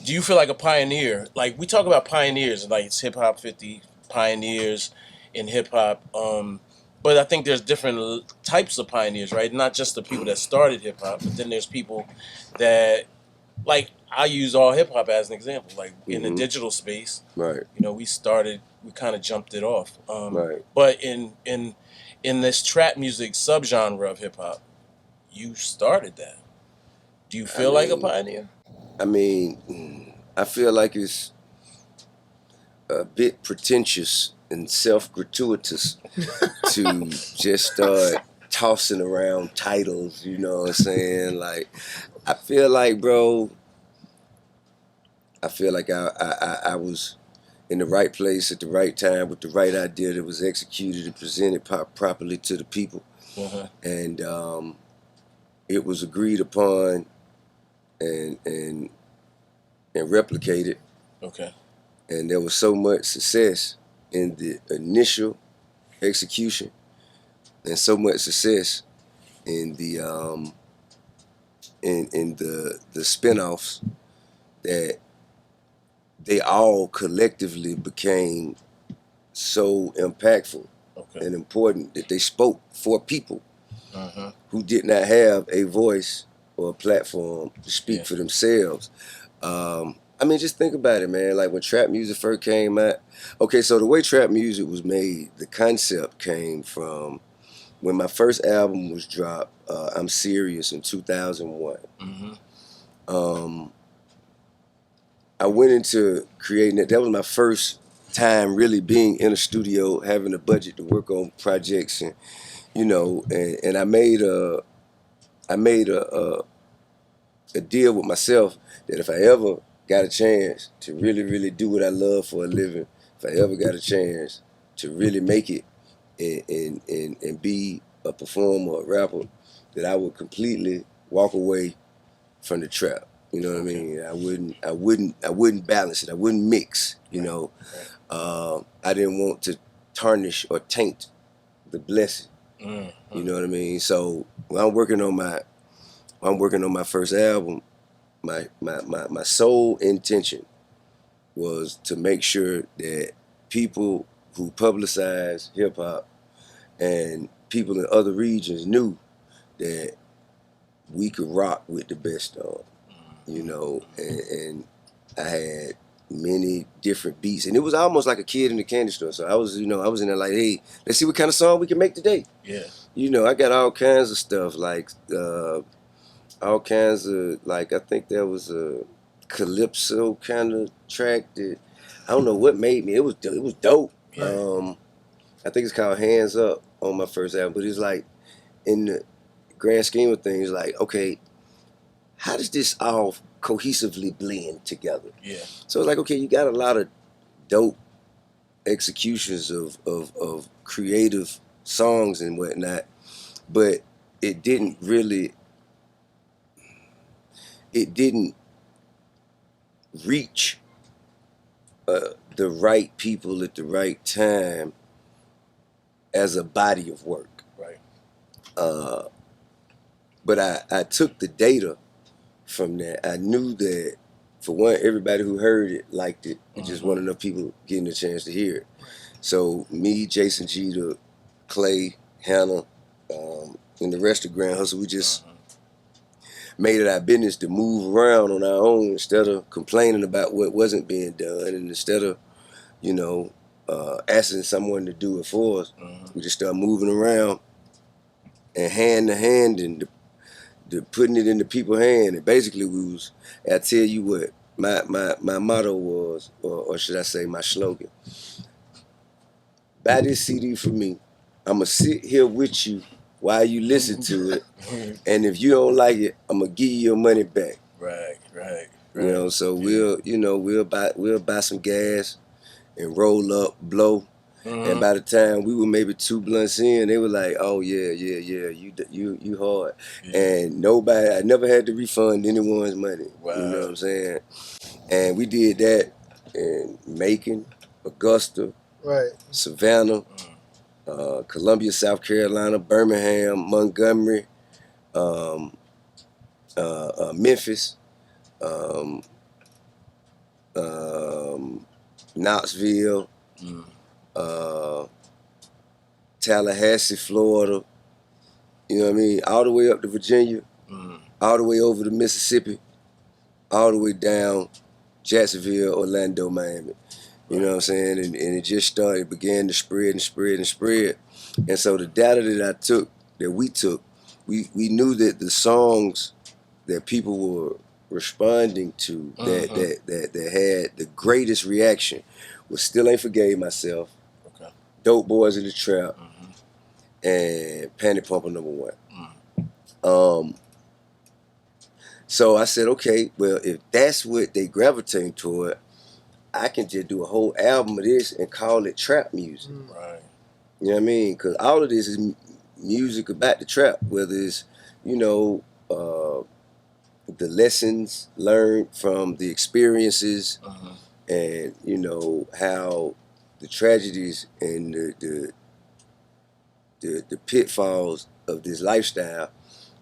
do you feel like a pioneer? Like we talk about pioneers, like it's Hip Hop 50 pioneers in hip hop. But I think there's different types of pioneers, right? Not just the people that started hip hop, but then there's people that, like, I use AllHipHop as an example. Like in the digital space, right? You know, we kind of jumped it off. Right. But in this trap music subgenre of hip hop, you started that. Do you feel like a pioneer? I mean, I feel like it's a bit pretentious and self-gratuitous to just start tossing around titles, you know what I'm saying? Like, I feel like, bro, I was in the right place at the right time with the right idea that was executed and presented properly to the people. And it was agreed upon and replicated. Okay. And there was so much success in the initial execution, and so much success in the the spin-offs that they all collectively became so impactful and important that they spoke for people who did not have a voice or a platform to speak for themselves. I mean, just think about it, man. Like when trap music first came out. Okay, so the way trap music was made, the concept came from when my first album was dropped, I'm Serious, in 2001. I went into creating it. That was my first time really being in a studio, having a budget to work on projects, and you know, and I made a deal with myself that if I ever got a chance to really do what I love for a living, if I ever got a chance to really make it and be a performer, a rapper, that I would completely walk away from the trap. You know what I mean? I wouldn't balance it. I wouldn't mix. You know, I didn't want to tarnish or taint the blessing. You know what I mean? So when I'm working on my first album, my sole intention was to make sure that people who publicize hip hop and people in other regions knew that we could rock with the best of, you know, and I had many different beats, and it was almost like a kid in the candy store. So I was in there like, hey, let's see what kind of song we can make today. Yeah. You know, I got all kinds of stuff, like all kinds of, like, I think there was a calypso kind of track that I don't know what made me. It was dope. Yeah. I think it's called Hands Up on my first album, but it's like, in the grand scheme of things, like, okay, how does this all cohesively blend together? Yeah. So it's like, okay, you got a lot of dope executions of creative songs and whatnot, but it didn't reach the right people at the right time as a body of work. Right. But I took the data from that. I knew that, for one, everybody who heard it liked it. It just wasn't enough people getting a chance to hear it. So me, Jason Jeter, Clay, Hannah, and the rest of Grand Hustle, we just made it our business to move around on our own instead of complaining about what wasn't being done, and instead of, you know, asking someone to do it for us. We just started moving around and hand to hand and putting it in the people's hand. And basically I tell you what, my motto was, or should I say my slogan: buy this CD for me. I'm going to sit here with you while you listen to it. And if you don't like it, I'm going to give you your money back. Right. You know, so we'll buy some gas and roll up, blow. And by the time we were maybe 2 blunts in, they were like, "Oh yeah, you hard." Yeah. And I never had to refund anyone's money. Wow. You know what I'm saying? And we did that in Macon, Augusta, right, Savannah, Columbia, South Carolina, Birmingham, Montgomery, Memphis, Knoxville, Tallahassee, Florida. You know what I mean? All the way up to Virginia, all the way over to Mississippi, all the way down Jacksonville, Orlando, Miami. You know what I'm saying? And it just started, began to spread and spread and spread. And so the data that we took, we knew that the songs that people were responding to that had the greatest reaction was Still Ain't Forgave Myself, Dope Boys in the Trap, and Panty Pumper #1. So I said, okay, well, if that's what they gravitate toward, I can just do a whole album of this and call it trap music. Right. You know what I mean? Because all of this is music about the trap, whether it's, you know, the lessons learned from the experiences, and, you know, how the tragedies and the pitfalls of this lifestyle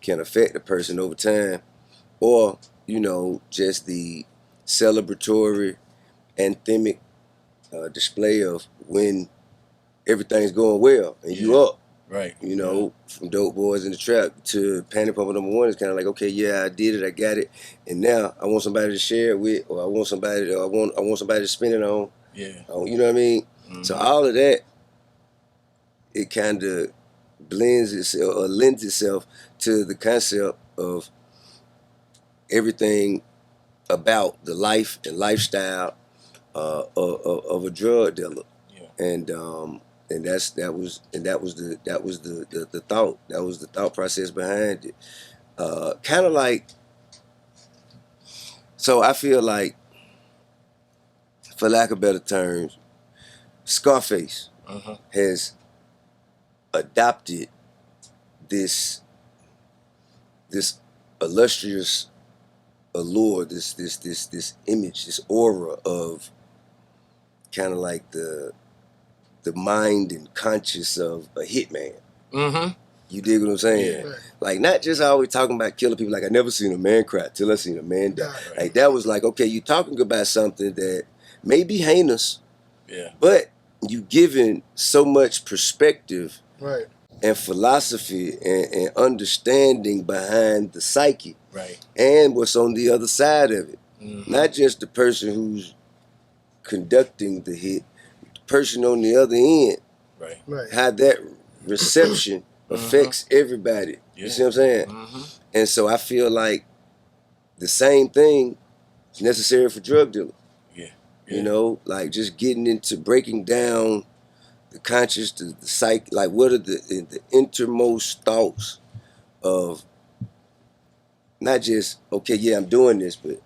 can affect a person over time, or, you know, just the celebratory, anthemic display of when everything's going well and you up. Right. You know, from Dope Boys in the Trap to Panty Pumper #1 is kind of like, okay, yeah, I did it, I got it, and now I want somebody to share it with, or I want somebody to spin it on. Yeah. You know what I mean? So all of that, it kind of blends itself or lends itself to the concept of everything about the life and lifestyle of a drug dealer. Yeah. And that was the thought. That was the thought process behind it. Kind of like, so I feel like, for lack of better terms, Scarface has adopted this illustrious allure, this image, this aura of kind of like the mind and conscious of a hitman. You dig what I'm saying? Yeah. Like, not just always talking about killing people. Like, I never seen a man cry till I seen a man die. Right. Like, that was like, okay, you talking about something that may be heinous, but you giving so much perspective and philosophy and understanding behind the psyche, and what's on the other side of it. Not just the person who's conducting the hit, the person on the other end. How that reception affects everybody. You see what I'm saying? And so I feel like the same thing is necessary for drug dealers. You know, like just getting into breaking down the conscious, the psyche, like what are the innermost thoughts of not just, okay, yeah, I'm doing this, but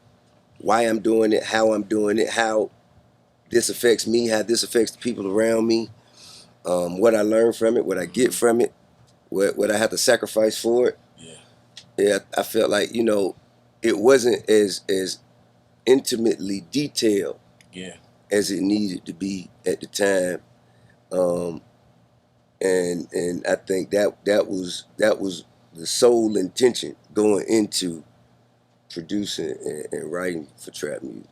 why I'm doing it, how this affects me, how this affects the people around me, what I learn from it, what I get from it, what I have to sacrifice for it. Yeah, I felt like, you know, it wasn't as intimately detailed as it needed to be at the time. And I think that was the sole intention going into producing and writing for trap music.